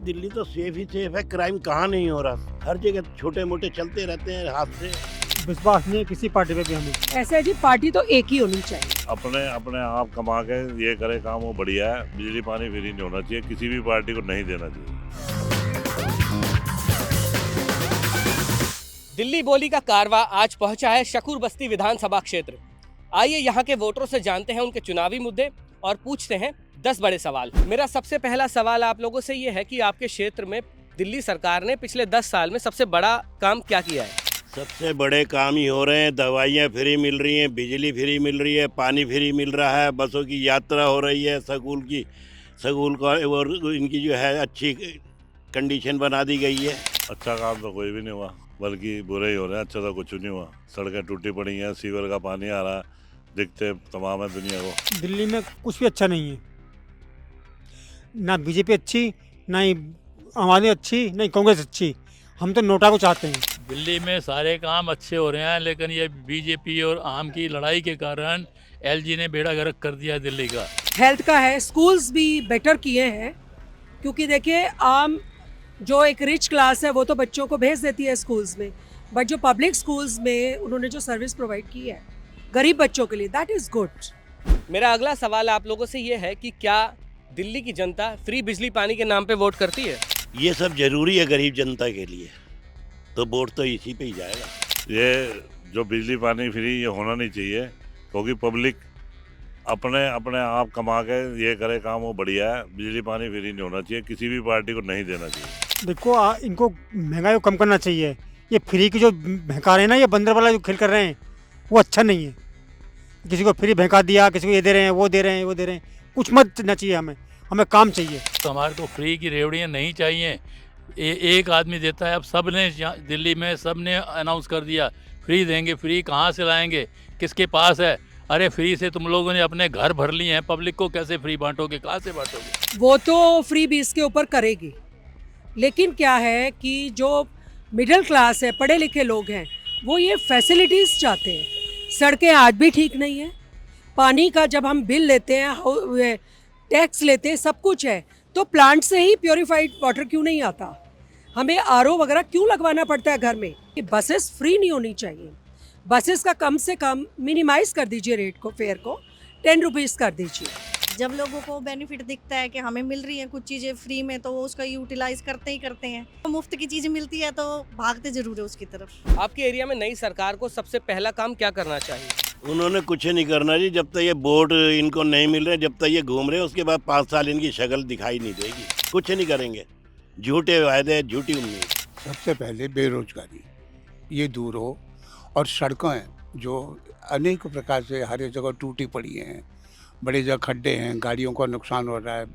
दिल्ली तो सेफ ही सेफ है, क्राइम कहाँ नहीं हो रहा, हर जगह छोटे मोटे चलते रहते हैं हादसे। विश्वास नहीं है किसी पार्टी पे भी हमें। ऐसा है जी, पार्टी तो एक ही होनी चाहिए। अपने अपने आप कमा के ये करे काम, वो बढ़िया है। बिजली पानी फ्री नहीं होना चाहिए, किसी भी पार्टी को नहीं देना चाहिए। दिल्ली बोली का कारवां आज पहुंचा है शकूर बस्ती विधानसभा क्षेत्र। आइए यहाँ के वोटरों से जानते हैं उनके चुनावी मुद्दे और पूछते हैं 10 बड़े सवाल। मेरा सबसे पहला सवाल आप लोगों से ये है कि आपके क्षेत्र में दिल्ली सरकार ने पिछले 10 साल में सबसे बड़ा काम क्या किया है? सबसे बड़े काम ही हो रहे हैं, दवाइयाँ फ्री मिल रही हैं, बिजली फ्री मिल रही है, पानी फ्री मिल रहा है, बसों की यात्रा हो रही है, स्कूल का और इनकी जो है अच्छी कंडीशन बना दी गई है। अच्छा काम तो कोई भी नहीं हुआ, बल्कि बुरे ही हो रहे हैं, अच्छा तो कुछ नहीं हुआ। सड़कें टूटी पड़ी हैं, सीवर का पानी आ रहा है, दिखते तमाम है दुनिया को। दिल्ली में कुछ भी अच्छा नहीं है, ना बीजेपी अच्छी, ना ही आम आदमी अच्छी, ना ही कांग्रेस अच्छी। हम तो नोटा को चाहते हैं। दिल्ली में सारे काम अच्छे हो रहे हैं, लेकिन ये बीजेपी और आम की लड़ाई के कारण एलजी ने बेड़ा गर्क कर दिया दिल्ली का। हेल्थ का है, स्कूल्स भी बेटर किए हैं, क्योंकि देखिए आम जो एक रिच क्लास है वो तो बच्चों को भेज देती है स्कूल्स में, बट जो पब्लिक स्कूल्स में उन्होंने जो सर्विस प्रोवाइड की है गरीब बच्चों के लिए, दैट इज़ गुड। मेरा अगला सवाल आप लोगों से ये है कि क्या दिल्ली की जनता फ्री बिजली पानी के नाम पे वोट करती है? ये सब जरूरी है गरीब जनता के लिए, तो वोट तो इसी पे ही जाएगा। ये जो बिजली पानी फ्री ये होना नहीं चाहिए, क्योंकि पब्लिक अपने अपने आप कमा के ये करे काम, वो बढ़िया है। बिजली पानी फ्री नहीं होना चाहिए, किसी भी पार्टी को नहीं देना चाहिए। देखो इनको महंगाई को कम करना चाहिए। ये फ्री की जो बहका रहे हैं ना, ये बंदर वाला जो खेल कर रहे हैं, वो अच्छा नहीं है। किसी को फ्री बहका दिया, किसी को ये दे रहे हैं, वो दे रहे हैं, वो दे रहे हैं, कुछ मत देना चाहिए। हमें काम चाहिए। तो हमारे को फ्री की रेवड़ियाँ नहीं चाहिए। एक आदमी देता है, अब सब ने दिल्ली में सब ने अनाउंस कर दिया फ्री देंगे। फ्री कहाँ से लाएंगे, किसके पास है? अरे फ्री से तुम लोगों ने अपने घर भर लिए हैं, पब्लिक को कैसे फ्री बांटोगे, कहाँ से बांटोगे? वो तो फ्री भी इसके ऊपर करेगी, लेकिन क्या है कि जो मिडिल क्लास है, पढ़े लिखे लोग हैं, वो ये फैसिलिटीज़ चाहते हैं। सड़कें आज भी ठीक नहीं है, पानी का जब हम बिल लेते हैं, टैक्स लेते हैं, सब कुछ है, तो प्लांट से ही प्योरीफाइड वाटर क्यों नहीं आता? हमें आरओ वगैरह क्यों लगवाना पड़ता है घर में? ये बसेस फ्री नहीं होनी चाहिए। बसेस का कम से कम मिनिमाइज कर दीजिए, रेट को, फेयर को 10 रुपीज़ कर दीजिए। जब लोगों को बेनिफिट दिखता है कि हमें मिल रही है कुछ चीज़ें फ्री में, तो वो उसका यूटिलाइज करते हैं। तो मुफ्त की चीज़ मिलती है तो भागते जरूर है उसकी तरफ। आपके एरिया में नई सरकार को सबसे पहला काम क्या करना चाहिए? उन्होंने कुछ नहीं करना जी, जब तक ये वोट इनको नहीं मिल रहे, जब तक ये घूम रहे, उसके बाद 5 साल इनकी शक्ल दिखाई नहीं देगी। कुछ नहीं करेंगे, झूठे वायदे, झूठी उम्मीद। सबसे पहले बेरोजगारी ये दूर हो, और सड़कें जो अनेक प्रकार से हर एक जगह टूटी पड़ी हैं, बड़े जगह खड्डे हैं, गाड़ियों का नुकसान हो रहा है,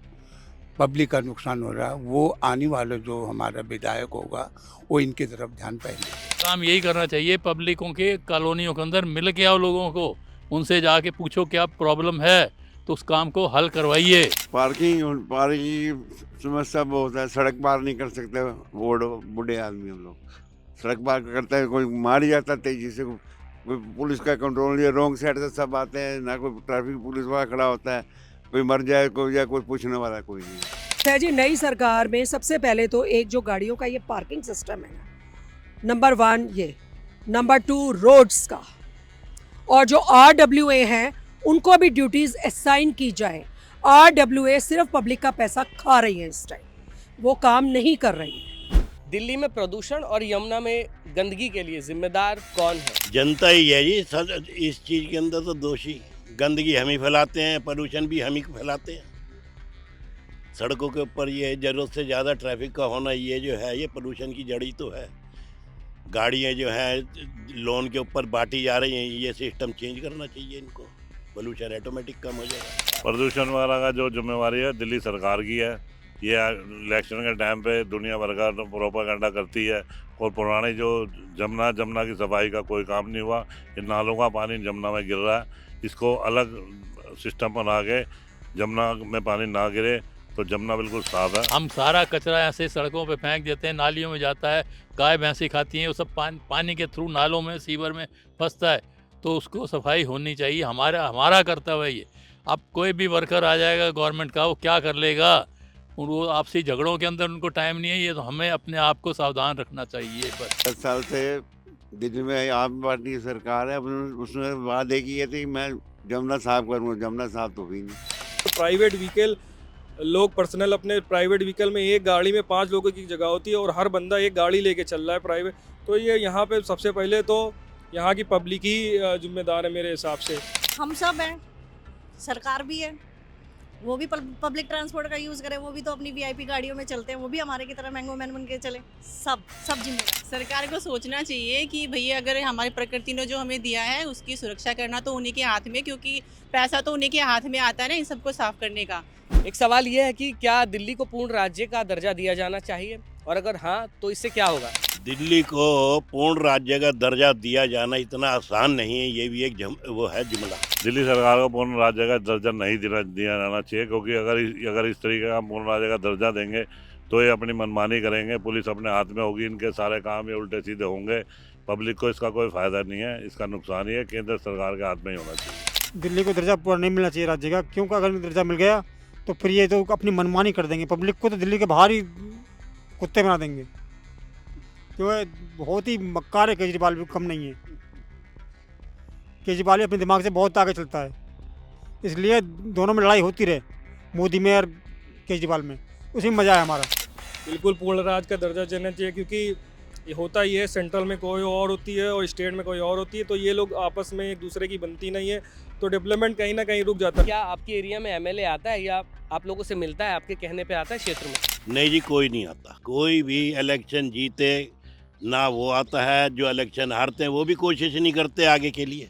पब्लिक का नुकसान हो रहा है, वो आने वाला जो हमारा विधायक होगा वो इनकी तरफ ध्यान पाएंगे। काम यही करना चाहिए, पब्लिकों के कॉलोनियों के अंदर मिल के आओ लोगों को, उनसे जाके पूछो क्या प्रॉब्लम है, तो उस काम को हल करवाइए। पार्किंग की समस्या बहुत है, सड़क पार नहीं कर सकते बूढ़े आदमी। हम लोग सड़क पार करते हैं, कोई मार जाता तेजी से, कोई पुलिस का कंट्रोल नहीं है, रॉन्ग साइड से सब आते हैं, ना कोई ट्रैफिक पुलिस वाला खड़ा होता है, कोई मर जाए कोई पूछने वाला कोई नहीं। जी, नई सरकार में सबसे पहले तो एक जो गाड़ियों का ये पार्किंग सिस्टम है ना, नंबर 1 ये, नंबर 2 रोड्स का, और जो RWA हैं उनको भी ड्यूटीज़ असाइन की जाए। RWA सिर्फ पब्लिक का पैसा खा रही है इस टाइम, वो काम नहीं कर रही है। दिल्ली में प्रदूषण और यमुना में गंदगी के लिए जिम्मेदार कौन है? जनता ही है जी। इस चीज़ के अंदर तो दोषी गंदगी हम ही फैलाते हैं, प्रदूषण भी हम ही फैलाते हैं। सड़कों के ऊपर ये ज़रूरत से ज़्यादा ट्रैफिक का होना, ये जो है ये प्रदूषण की जड़ी तो है। गाड़ियाँ जो हैं लोन के ऊपर बांटी जा रही हैं, ये सिस्टम चेंज करना चाहिए इनको, पोल्यूशन ऑटोमेटिक कम हो जाएगा। प्रदूषण वाला का जो जिम्मेवारी है दिल्ली सरकार की है। ये इलेक्शन के टाइम पे दुनिया भर का प्रोपेगेंडा करती है, और पुरानी जो जमुना की सफाई का कोई काम नहीं हुआ। इन नालों का पानी जमुना में गिर रहा है, इसको अलग सिस्टम बना के जमुना में पानी ना गिरे तो जमुना बिल्कुल साफ है। हम सारा कचरा ऐसे सड़कों पे फेंक देते हैं, नालियों में जाता है, गाय भैंसी खाती हैं, वो सब पानी के थ्रू नालों में, सीवर में फंसता है, तो उसको सफाई होनी चाहिए। हमारा कर्तव्य है ये। अब कोई भी वर्कर आ जाएगा गवर्नमेंट का, वो क्या कर लेगा? वो आपसी झगड़ों के अंदर उनको टाइम नहीं है। ये तो हमें अपने आप को सावधान रखना चाहिए बस। 10 साल से दिल्ली में आम पार्टी की सरकार है, उसने वादे किए थे कि मैं जमुना साफ करूँगा, जमुना साफ तो हुई नहीं। प्राइवेट व्हीकल, लोग पर्सनल अपने प्राइवेट व्हीकल में एक गाड़ी में 5 लोगों की जगह होती है और हर बंदा एक गाड़ी लेके चल रहा है प्राइवेट। तो ये यहाँ पे सबसे पहले तो यहाँ की पब्लिक ही जिम्मेदार है मेरे हिसाब से। हम सब हैं, सरकार भी है, वो भी पब्लिक ट्रांसपोर्ट का यूज़ करें, वो भी तो अपनी वीआईपी गाड़ियों में चलते हैं, वो भी हमारे की तरह महंगो मैन बन के चले। सब जिम्मेदार। सरकार को सोचना चाहिए कि भैया अगर हमारी प्रकृति ने जो हमें दिया है उसकी सुरक्षा करना तो उन्हीं के हाथ में, क्योंकि पैसा तो उन्हीं के हाथ में आता है ना इन सबको साफ करने का। एक सवाल यह है कि क्या दिल्ली को पूर्ण राज्य का दर्जा दिया जाना चाहिए, और अगर हाँ तो इससे क्या होगा? दिल्ली को पूर्ण राज्य का दर्जा दिया जाना इतना आसान नहीं है, ये भी एक वो है जुमला। दिल्ली सरकार को पूर्ण राज्य का दर्जा नहीं दिया जाना चाहिए, क्योंकि अगर इस तरीके का पूर्ण राज्य का दर्जा देंगे तो ये अपनी मनमानी करेंगे, पुलिस अपने हाथ में होगी, इनके सारे काम ये उल्टे सीधे होंगे, पब्लिक को इसका कोई फ़ायदा नहीं है, इसका नुकसान ही है। केंद्र सरकार के हाथ में ही होना चाहिए। दिल्ली को दर्जा पूरा नहीं मिलना चाहिए राज्य का, क्योंकि अगर दर्जा मिल गया तो फिर ये तो अपनी मनमानी कर देंगे, पब्लिक को तो दिल्ली के बाहर ही कुत्ते बना देंगे। जो है बहुत ही मक्कार है, केजरीवाल भी कम नहीं है। केजरीवाल भी अपने दिमाग से बहुत आगे चलता है, इसलिए दोनों में लड़ाई होती रहे, मोदी में और केजरीवाल में, उसी में मज़ा है हमारा। बिल्कुल पूर्ण राज्य का दर्जा देना चाहिए, क्योंकि ये होता ही है, सेंट्रल में कोई और होती है और स्टेट में कोई और होती है, तो ये लोग आपस में एक दूसरे की बनती नहीं है, तो डेवलपमेंट कहीं ना कहीं रुक जाता है। क्या आपके एरिया में एमएलए आता है या आप लोगों से मिलता है, आपके कहने पे आता है क्षेत्र में? नहीं जी, कोई नहीं आता। कोई भी इलेक्शन जीते ना वो आता है, जो इलेक्शन हारते हैं वो भी कोशिश नहीं करते आगे के लिए,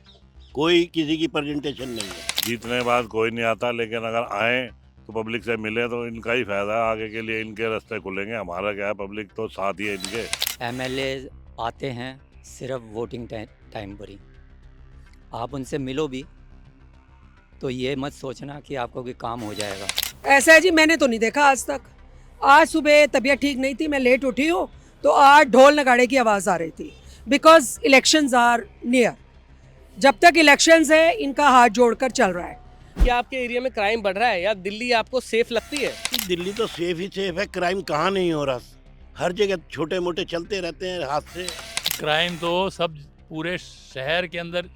कोई किसी की प्रेजेंटेशन नहीं है। जीतने के बाद कोई नहीं आता, लेकिन अगर आए तो पब्लिक से मिले तो इनका ही फायदा है, आगे के लिए इनके रास्ते खुलेंगे। हमारा क्या है, पब्लिक तो साथ ही है इनके। एमएलए आते हैं सिर्फ वोटिंग टाइम पर ही, आप उनसे मिलो भी तो ये मत सोचना कि आपको कोई काम हो जाएगा। ऐसा है जी, मैंने तो नहीं देखा आज तक। आज सुबह तबीयत ठीक नहीं थी, मैं लेट उठी हूँ, तो आज ढोल नगाड़े की आवाज़ आ रही थी, बिकॉज इलेक्शंस आर नियर। जब तक इलेक्शंस है इनका हाथ जोड़कर चल रहा है। क्या आपके एरिया में क्राइम बढ़ रहा है या दिल्ली आपको सेफ लगती है? दिल्ली तो सेफ ही सेफ है, क्राइम कहाँ नहीं हो रहा, हर जगह छोटे मोटे चलते रहते हैं हादसे। क्राइम तो सब पूरे शहर के अंदर,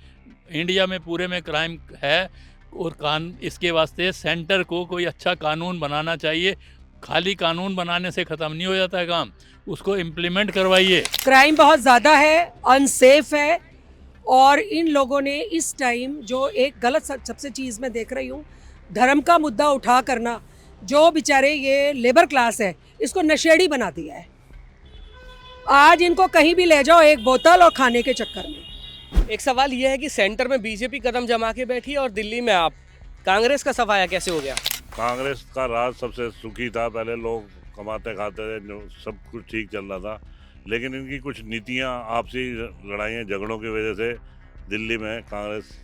इंडिया में पूरे में क्राइम है, और इसके वास्ते सेंटर को कोई अच्छा कानून बनाना चाहिए। खाली कानून बनाने से ख़त्म नहीं हो जाता है काम, उसको इम्प्लीमेंट करवाइए। क्राइम बहुत ज़्यादा है, अनसेफ है, और इन लोगों ने इस टाइम जो एक गलत सबसे चीज़ मैं देख रही हूँ, धर्म का मुद्दा उठा करना, जो बेचारे ये लेबर क्लास है इसको नशेड़ी बना दिया है। आज इनको कहीं भी ले जाओ एक बोतल और खाने के चक्कर में। एक सवाल यह है कि सेंटर में बीजेपी कदम जमा के बैठी है और दिल्ली में आप, कांग्रेस का सफाया कैसे हो गया? कांग्रेस का राज सबसे सुखी था, पहले लोग कमाते खाते थे, सब कुछ ठीक चल रहा था, लेकिन इनकी कुछ नीतियां, आपसी लड़ाइयाँ झगड़ों की वजह से दिल्ली में कांग्रेस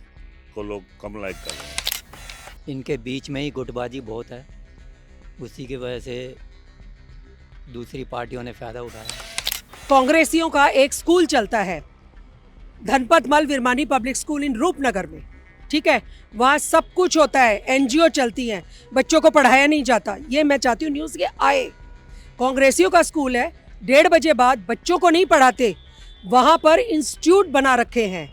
को लोग कम लाइक कर रहे हैं। इनके बीच में ही गुटबाजी बहुत है, उसी की वजह से दूसरी पार्टियों ने फ़ायदा उठाया। कांग्रेसियों का एक स्कूल चलता है, Dhanpat Mal Virmani public school in Rupnagar में, ठीक है, वहाँ सब कुछ होता है, एनजीओ चलती हैं, बच्चों को पढ़ाया नहीं जाता। ये मैं चाहती हूँ न्यूज़ के आए। कांग्रेसियों का स्कूल है, 1:30 बजे बाद बच्चों को नहीं पढ़ाते, वहाँ पर इंस्टीट्यूट बना रखे हैं।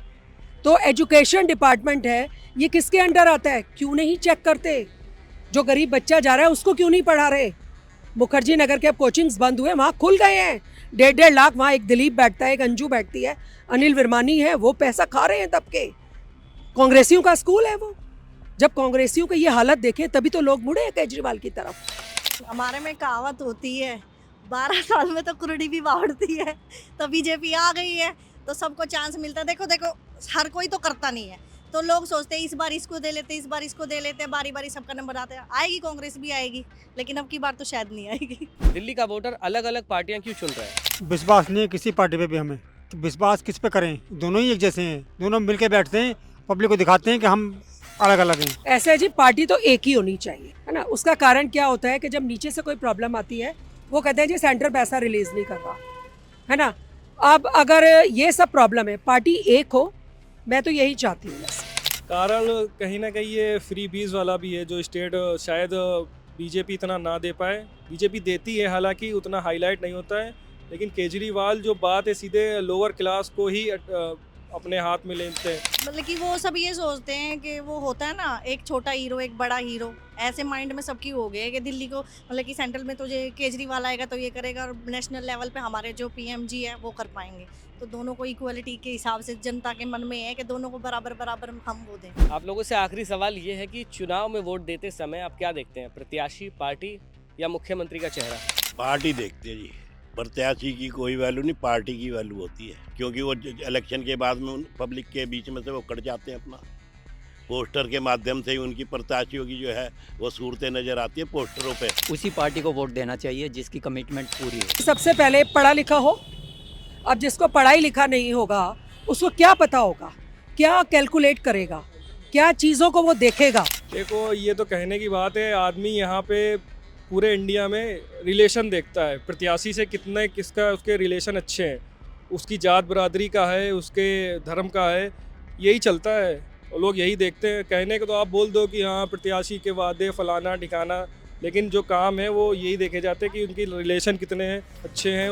तो एजुकेशन डिपार्टमेंट है, ये किसके अंडर आता है? क्यों नहीं चेक करते? जो गरीब बच्चा जा रहा है उसको क्यों नहीं पढ़ा रहे? मुखर्जी नगर के अब कोचिंग्स बंद हुए, वहाँ खुल गए हैं। 1.5 लाख वहाँ एक दिलीप बैठता है, एक अंजू बैठती है, अनिल विरमानी है, वो पैसा खा रहे हैं तब के। कांग्रेसियों का स्कूल है वो। जब कांग्रेसियों की ये हालत देखें तभी तो लोग मुड़े हैं केजरीवाल की तरफ। हमारे में कहावत होती है, 12 साल में तो कुर्डी भी बाढ़ती है, तो बीजेपी आ गई है तो सबको चांस मिलता है। देखो हर कोई तो करता नहीं है, तो लोग सोचते हैं इस बार इसको दे लेते, इस बार इसको दे लेते, बारी बारी सबका नंबर आते हैं। आएगी कांग्रेस भी आएगी, लेकिन अब की बार तो शायद नहीं आएगी। दिल्ली का वोटर अलग अलग पार्टियां क्यों चुन रहे हैं? विश्वास नहीं है किसी पार्टी पे भी हमें, तो विश्वास किस पे करें? दोनों ही एक जैसे हैं, दोनों मिल के बैठते हैं, पब्लिक को दिखाते हैं कि हम अलग अलग हैं। ऐसे जी पार्टी तो एक ही होनी चाहिए, है ना। उसका कारण क्या होता है कि जब नीचे से कोई प्रॉब्लम आती है वो कहते हैं जी सेंटर पैसा रिलीज नहीं कर रहा, है ना। अब अगर ये सब प्रॉब्लम है, पार्टी एक हो, मैं तो यही चाहती हूँ। कारण कहीं ना कहीं ये फ्री बीज वाला भी है, जो स्टेट शायद बीजेपी इतना ना दे पाए। बीजेपी देती है, हालांकि उतना हाईलाइट नहीं होता है, लेकिन केजरीवाल जो बात है सीधे लोअर क्लास को ही अपने हाथ में लेते हैं। मतलब कि वो सब ये सोचते हैं कि वो होता है ना, एक छोटा हीरो एक बड़ा हीरो, ऐसे माइंड में सबकी हो गए कि दिल्ली को मतलब कि सेंट्रल में तो ये केजरीवाल आएगा तो ये करेगा, और नेशनल लेवल पे हमारे जो पीएमजी है वो कर पाएंगे। तो दोनों को इक्वलिटी के हिसाब से जनता के मन में है कि दोनों को बराबर बराबर हम वो दें। आप लोगों से आखिरी सवाल ये है कि चुनाव में वोट देते समय आप क्या देखते हैं, प्रत्याशी, पार्टी या मुख्यमंत्री का चेहरा? पार्टी देखते हैं जी, प्रत्याशी की कोई वैल्यू नहीं, पार्टी की वैल्यू होती है, क्योंकि वो इलेक्शन के बाद में उन पब्लिक के बीच में से वो कट जाते हैं। अपना पोस्टर के माध्यम से ही उनकी प्रत्याशियों की जो है वो सूरतें नज़र आती है पोस्टरों पे। उसी पार्टी को वोट देना चाहिए जिसकी कमिटमेंट पूरी हो। सबसे पहले पढ़ा लिखा हो। अब जिसको पढ़ाई लिखा नहीं होगा उसको क्या पता होगा, क्या कैलकुलेट करेगा, क्या चीज़ों को वो देखेगा? देखो, ये तो कहने की बात है, आदमी यहाँ पे पूरे इंडिया में रिलेशन देखता है, प्रत्याशी से कितने किसका उसके रिलेशन अच्छे हैं, उसकी जात बरादरी का है, उसके धर्म का है, यही चलता है। लोग यही देखते हैं। कहने को तो आप बोल दो कि हाँ प्रत्याशी के वादे फलाना ठिकाना, लेकिन जो काम है वो यही देखे जाते हैं कि उनकी रिलेशन कितने अच्छे हैं।